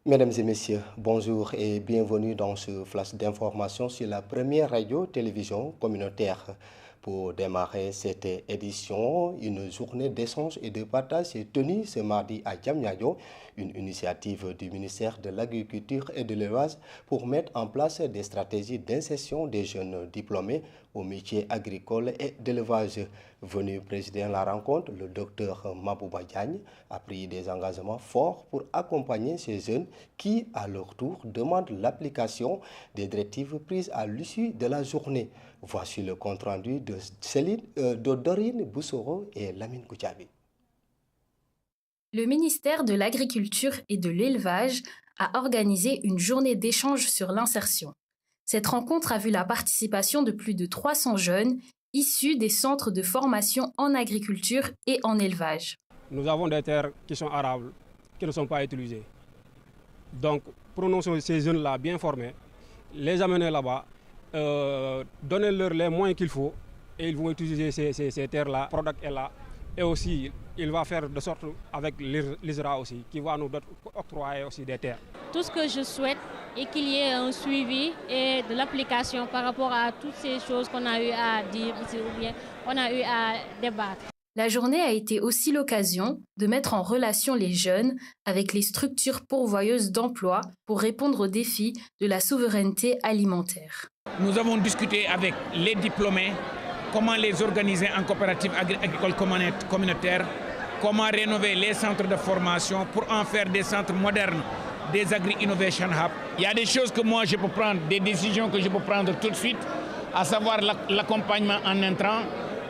Mesdames et messieurs, bonjour et bienvenue dans ce flash d'information sur la première radio-télévision communautaire. Pour démarrer cette édition, une journée d'échange et de partage est tenue ce mardi à Diamniadio, une initiative du ministère de l'Agriculture et de l'Élevage pour mettre en place des stratégies d'insertion des jeunes diplômés aux métiers agricoles et d'élevage. Venu présider la rencontre, le docteur Mabouba Diagne a pris des engagements forts pour accompagner ces jeunes qui, à leur tour, demandent l'application des directives prises à l'issue de la journée. Voici le compte-rendu de Dorine Boussoro et Lamine Goudiaby. Le ministère de l'Agriculture et de l'Élevage a organisé une journée d'échange sur l'insertion. Cette rencontre a vu la participation de plus de 300 jeunes issus des centres de formation en agriculture et en élevage. Nous avons des terres qui sont arables, qui ne sont pas utilisées. Donc, prenons ces jeunes-là bien formés, les amener là-bas, donner-leur les moyens qu'il faut, et ils vont utiliser ces terres-là. Product est là, et aussi, il va faire de sorte avec l'ISRA aussi, qui va nous octroyer aussi des terres. Tout ce que je souhaite est qu'il y ait un suivi et de l'application par rapport à toutes ces choses qu'on a eu à dire ici ou bien on a eu à débattre. La journée a été aussi l'occasion de mettre en relation les jeunes avec les structures pourvoyeuses d'emplois pour répondre aux défis de la souveraineté alimentaire. Nous avons discuté avec les diplômés, comment les organiser en coopérative agricole communautaire, comment rénover les centres de formation pour en faire des centres modernes, des Agri-Innovation Hub. Il y a des choses que moi je peux prendre, des décisions que je peux prendre tout de suite, à savoir l'accompagnement en intrants,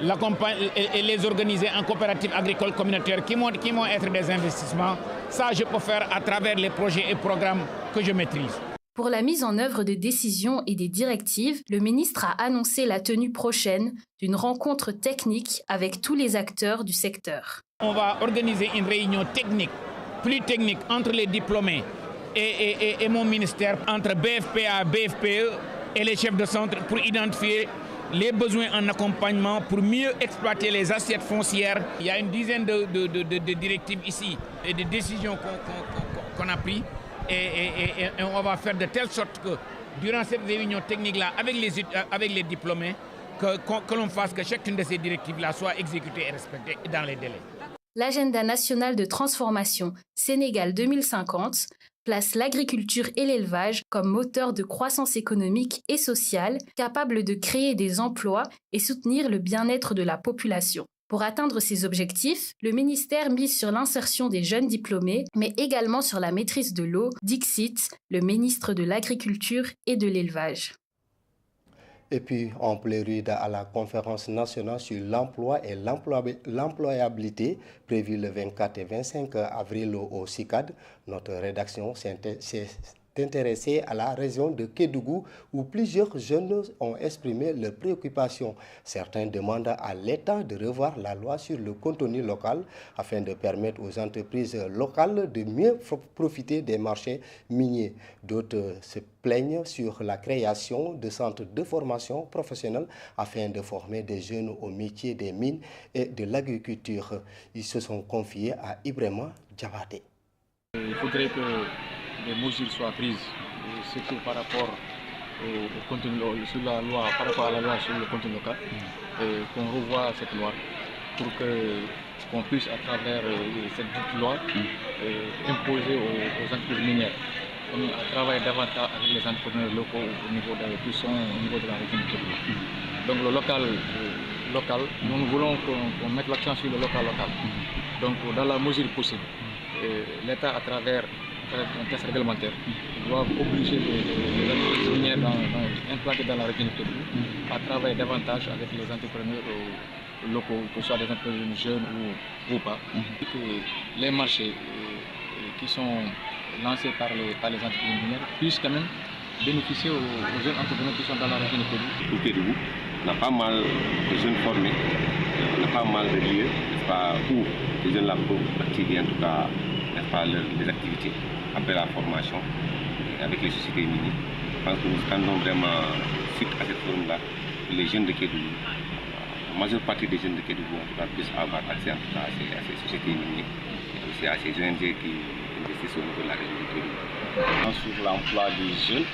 et les organiser en coopérative agricole communautaire qui vont être des investissements. Ça, je peux faire à travers les projets et programmes que je maîtrise. Pour la mise en œuvre des décisions et des directives, le ministre a annoncé la tenue prochaine d'une rencontre technique avec tous les acteurs du secteur. On va organiser une réunion technique, plus technique, entre les diplômés et mon ministère, entre BFPA, BFPE et les chefs de centre pour identifier les besoins en accompagnement pour mieux exploiter les assiettes foncières. Il y a une dizaine de directives ici et de décisions qu'on a prises et on va faire de telle sorte que durant cette réunion technique-là avec les diplômés, que l'on fasse que chacune de ces directives-là soit exécutée et respectée dans les délais. L'agenda national de transformation Sénégal 2050 place l'agriculture et l'élevage comme moteur de croissance économique et sociale, capable de créer des emplois et soutenir le bien-être de la population. Pour atteindre ces objectifs, le ministère mise sur l'insertion des jeunes diplômés, mais également sur la maîtrise de l'eau, Dixit, le ministre de l'Agriculture et de l'Élevage. Et puis, en prélude à la conférence nationale sur l'emploi et l'employabilité prévue le 24 et 25 avril au CICAD, notre rédaction s'est intéressée à la région de Kédougou où plusieurs jeunes ont exprimé leurs préoccupations. Certains demandent à l'État de revoir la loi sur le contenu local afin de permettre aux entreprises locales de mieux profiter des marchés miniers. D'autres se plaignent sur la création de centres de formation professionnelle afin de former des jeunes au métier des mines et de l'agriculture. Ils se sont confiés à Ibrahima Diabaté. Il faudrait que des mesures soient prises, surtout par rapport au contenu, sur la loi, par rapport à la loi sur le contenu local, et qu'on revoie cette loi pour qu'on puisse, à travers cette loi, imposer aux entreprises minières à travailler davantage avec les entrepreneurs locaux au niveau de la région du Kédougou. Donc le local, nous voulons qu'on mette l'accent sur le local. Donc dans la mesure possible, l'État à travers un test réglementaire doit obliger les entreprises minières implantées dans la région du Kédougou à travailler davantage avec les entrepreneurs locaux, que ce soit des entreprises jeunes ou pas. Que les marchés qui sont lancés par les entreprises minières puissent quand même bénéficier aux jeunes entrepreneurs qui sont dans la région du Kédougou. Au Kédougou, on a pas mal de jeunes formés, on a pas mal de lieux où les jeunes là peuvent activer en tout cas les activités après la formation avec les sociétés minières. Je pense que nous attendons vraiment suite à cette forme-là les jeunes de Kédougou, la majeure partie des jeunes de Kédougou en tout cas puissent avoir accès en tout cas à ces sociétés minières et aussi à ces ONG qui investissent au niveau de la région de Kédougou. Sur l'emploi des jeunes,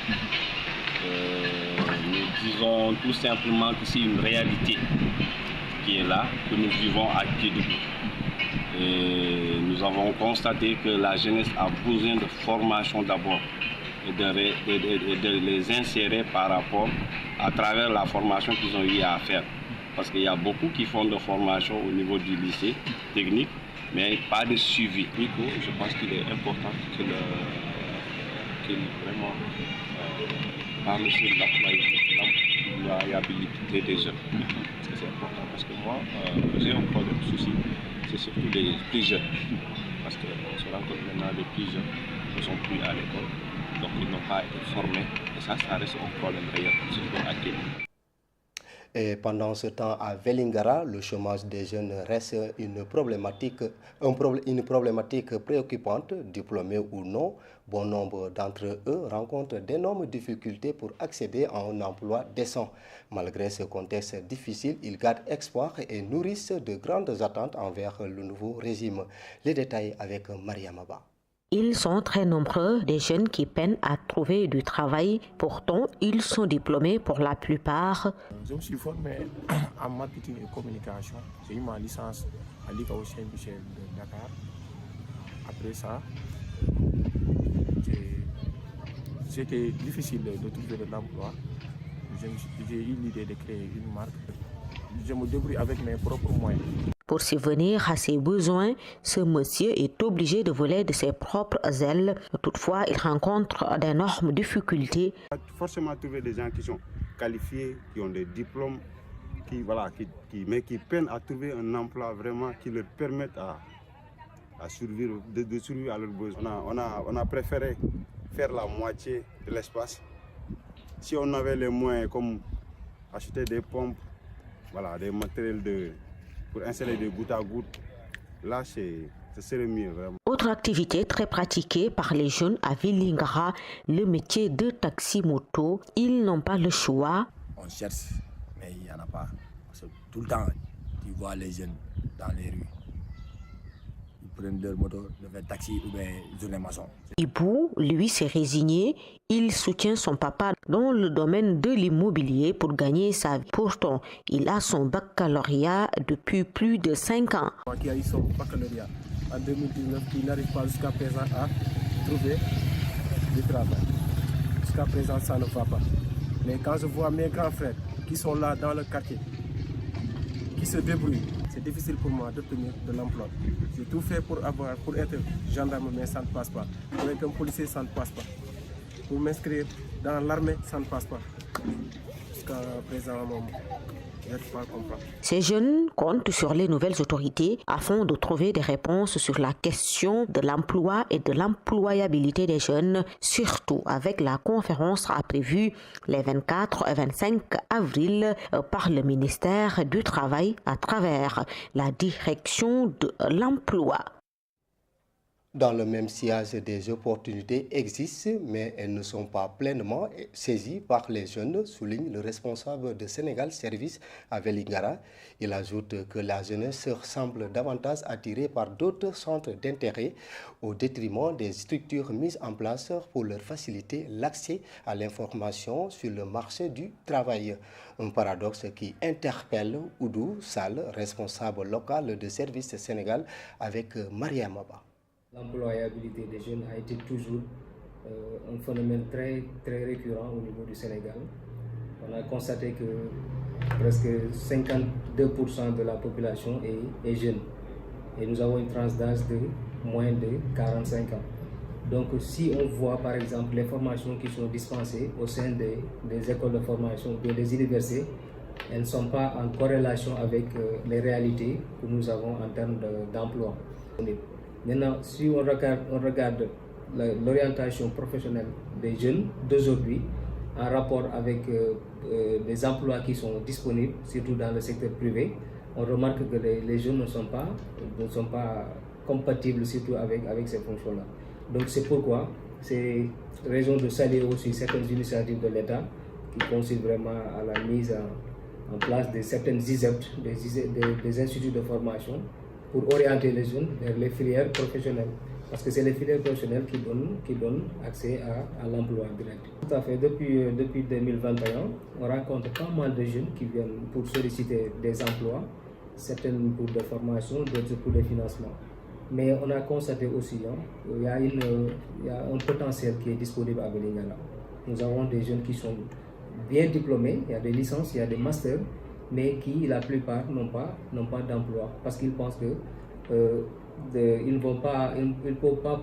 nous disons tout simplement que c'est une réalité qui est là, que nous vivons à Kédougou. Et nous avons constaté que la jeunesse a besoin de formation d'abord et de les insérer par rapport à travers la formation qu'ils ont eu à faire. Parce qu'il y a beaucoup qui font de formation au niveau du lycée technique, mais pas de suivi. Je pense qu'il est important qu'il vraiment parle sur l'employabilité des jeunes. Parce que c'est important, parce que moi, j'ai un problème souci, c'est surtout les plus jeunes. Parce qu'on se rend compte maintenant les plus jeunes ne sont plus à l'école, donc ils n'ont pas été formés. Et ça reste un problème réel, surtout à Kédougou. Et pendant ce temps, à Vélingara, le chômage des jeunes reste une problématique préoccupante, diplômés ou non. Bon nombre d'entre eux rencontrent d'énormes difficultés pour accéder à un emploi décent. Malgré ce contexte difficile, ils gardent espoir et nourrissent de grandes attentes envers le nouveau régime. Les détails avec Maria Maba. Ils sont très nombreux, des jeunes qui peinent à trouver du travail. Pourtant, ils sont diplômés pour la plupart. Je me suis formé en marketing et communication. J'ai eu ma licence à l'ICAO Saint-Michel de Dakar. Après ça, c'était difficile de trouver de l'emploi. J'ai eu l'idée de créer une marque. Je me débrouille avec mes propres moyens. Pour subvenir à ses besoins, ce monsieur est obligé de voler de ses propres ailes. Toutefois, il rencontre d'énormes difficultés. Forcément trouver des gens qui sont qualifiés, qui ont des diplômes, mais qui peinent à trouver un emploi vraiment qui leur permette à survivre, de survivre à leurs besoins. On a préféré faire la moitié de l'espace. Si on avait les moyens comme acheter des pompes, des matériels pour installer des gouttes à gouttes, là, ce serait mieux vraiment. Autre activité très pratiquée par les jeunes à Vélingara, le métier de taxi-moto. Ils n'ont pas le choix. On cherche, mais il n'y en a pas. Parce que tout le temps, tu vois les jeunes dans les rues. Ils prennent leur moto, de faire taxi ou bien journée maçon. Ibou, lui, s'est résigné. Il soutient son papa dans le domaine de l'immobilier pour gagner sa vie. Pourtant, il a son baccalauréat depuis plus de 5 ans. Qui a eu son baccalauréat en 2019, qui n'arrive pas jusqu'à présent à trouver du travail. Jusqu'à présent, ça ne va pas. Mais quand je vois mes grands frères qui sont là dans le quartier, qui se débrouillent, c'est difficile pour moi d'obtenir de l'emploi. J'ai tout fait pour être gendarme, mais ça ne passe pas. Pour être un policier, ça ne passe pas. Pour m'inscrire dans l'armée, ça ne passe pas. Jusqu'à présent, je ne peux pas comprendre. Ces jeunes comptent sur les nouvelles autorités afin de trouver des réponses sur la question de l'emploi et de l'employabilité des jeunes, surtout avec la conférence prévue les 24 et 25 avril par le ministère du Travail à travers la direction de l'emploi. Dans le même sillage, des opportunités existent, mais elles ne sont pas pleinement saisies par les jeunes, souligne le responsable de Sénégal Service à Vélingara. Il ajoute que la jeunesse semble davantage attirée par d'autres centres d'intérêt au détriment des structures mises en place pour leur faciliter l'accès à l'information sur le marché du travail. Un paradoxe qui interpelle Oudou Sall, responsable local de Service Sénégal, avec Maria Maba. L'employabilité des jeunes a été toujours un phénomène très récurrent au niveau du Sénégal. On a constaté que presque 52% de la population est jeune. Et nous avons une tranche d'âge de moins de 45 ans. Donc si on voit par exemple les formations qui sont dispensées au sein des écoles de formation ou des universités, elles ne sont pas en corrélation avec les réalités que nous avons en termes d'emploi. Maintenant, si on regarde l'orientation professionnelle des jeunes d'aujourd'hui en rapport avec les emplois qui sont disponibles, surtout dans le secteur privé, on remarque que les jeunes ne sont pas compatibles surtout avec ces fonctions-là. Donc c'est pourquoi c'est raison de saluer aussi certaines initiatives de l'État qui consistent vraiment à la mise en place de certaines ISEPT, des instituts de formation, pour orienter les jeunes vers les filières professionnelles. parce que c'est les filières professionnelles qui donnent accès à l'emploi direct. Tout à fait, depuis 2021, on rencontre pas mal de jeunes qui viennent pour solliciter des emplois, certaines pour des formations, d'autres pour des financements. Mais on a constaté aussi qu'il y a un potentiel qui est disponible à Vélingara. Nous avons des jeunes qui sont bien diplômés, il y a des licences, il y a des masters, mais qui, la plupart, n'ont pas d'emploi parce qu'ils pensent qu'ils ne peuvent pas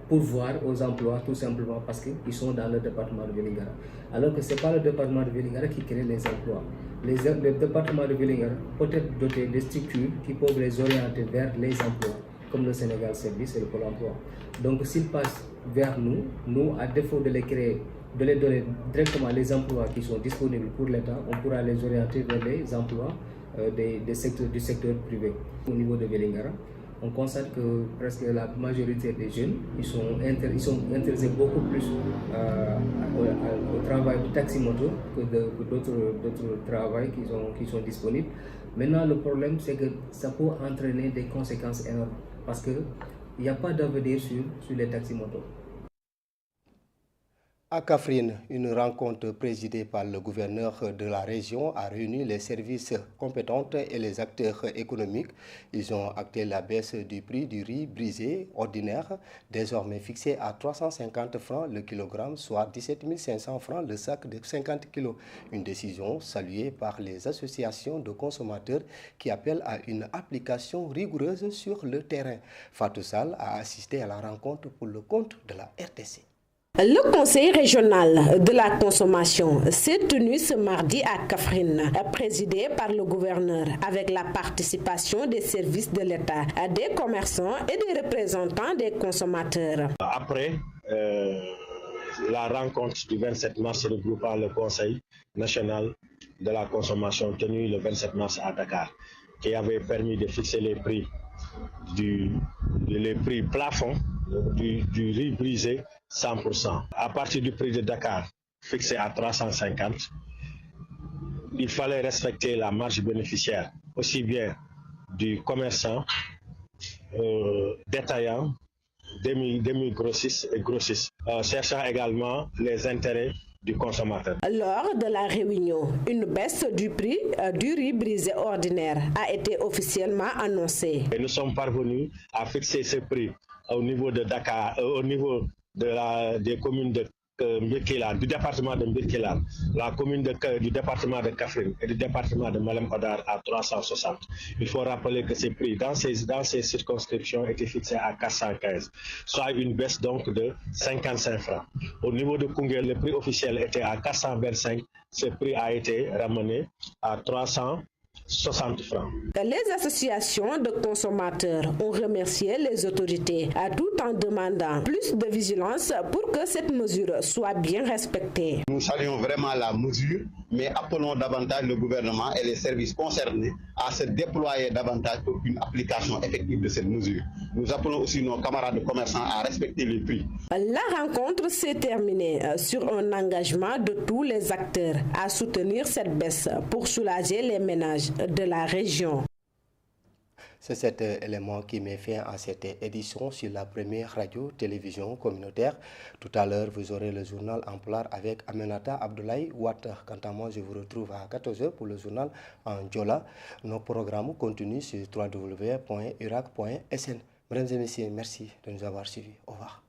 pourvoir aux emplois tout simplement parce qu'ils sont dans le département de Vélingara. Alors que ce n'est pas le département de Vélingara qui crée les emplois. Le département de Vélingara peut être doté de structures qui peuvent les orienter vers les emplois, comme le Sénégal Service et le Pôle emploi. Donc s'ils passent vers nous, à défaut de les créer, de les donner directement les emplois qui sont disponibles pour l'État, on pourra les orienter vers les emplois du secteur privé. Au niveau de Vélingara, on constate que presque la majorité des jeunes ils sont intéressés beaucoup plus au travail de taxi-moto que d'autres travails qui sont disponibles. Maintenant, le problème, c'est que ça peut entraîner des conséquences énormes parce qu'il n'y a pas d'avenir sur les taxi-motos. À Kaffrine, une rencontre présidée par le gouverneur de la région a réuni les services compétents et les acteurs économiques. Ils ont acté la baisse du prix du riz brisé ordinaire, désormais fixé à 350 francs le kilogramme, soit 17 500 francs le sac de 50 kg. Une décision saluée par les associations de consommateurs qui appellent à une application rigoureuse sur le terrain. Fatou Sall a assisté à la rencontre pour le compte de la RTC. Le Conseil régional de la consommation s'est tenu ce mardi à Kaffrine, présidé par le gouverneur avec la participation des services de l'État, des commerçants et des représentants des consommateurs. Après la rencontre du 27 mars regroupant le Conseil national de la consommation tenu le 27 mars à Dakar, qui avait permis de fixer les prix plafonds du riz brisé 100%. À partir du prix de Dakar, fixé à 350, il fallait respecter la marge bénéficiaire, aussi bien du commerçant, détaillant, demi-grossistes et grossistes, cherchant également les intérêts du consommateur. Lors de la réunion, une baisse du prix du riz brisé ordinaire a été officiellement annoncée. Et nous sommes parvenus à fixer ce prix au niveau de Dakar, au niveau des communes de Mbirkilan, du département de Mbirkilan, la commune du département de Kaffrine et du département de Malem Hodar à 360. Il faut rappeler que ces prix dans ces circonscriptions étaient fixés à 415, soit une baisse donc de 55 francs. Au niveau de Koungheul, le prix officiel était à 425, ce prix a été ramené à 360 francs. Les associations de consommateurs ont remercié les autorités tout en demandant plus de vigilance pour que cette mesure soit bien respectée. Nous saluons vraiment la mesure, mais appelons davantage le gouvernement et les services concernés à se déployer davantage pour une application effective de cette mesure. Nous appelons aussi nos camarades commerçants à respecter les prix. La rencontre s'est terminée sur un engagement de tous les acteurs à soutenir cette baisse pour soulager les ménages de la région. C'est cet élément qui met fin à cette édition sur la première radio-télévision communautaire. Tout à l'heure, vous aurez le journal en pulaar avec Aminata Abdoulaye Ouattara. Quant à moi, je vous retrouve à 14h pour le journal en Diola. Nos programmes continuent sur www.urac.sn. Mesdames et messieurs, merci de nous avoir suivis. Au revoir.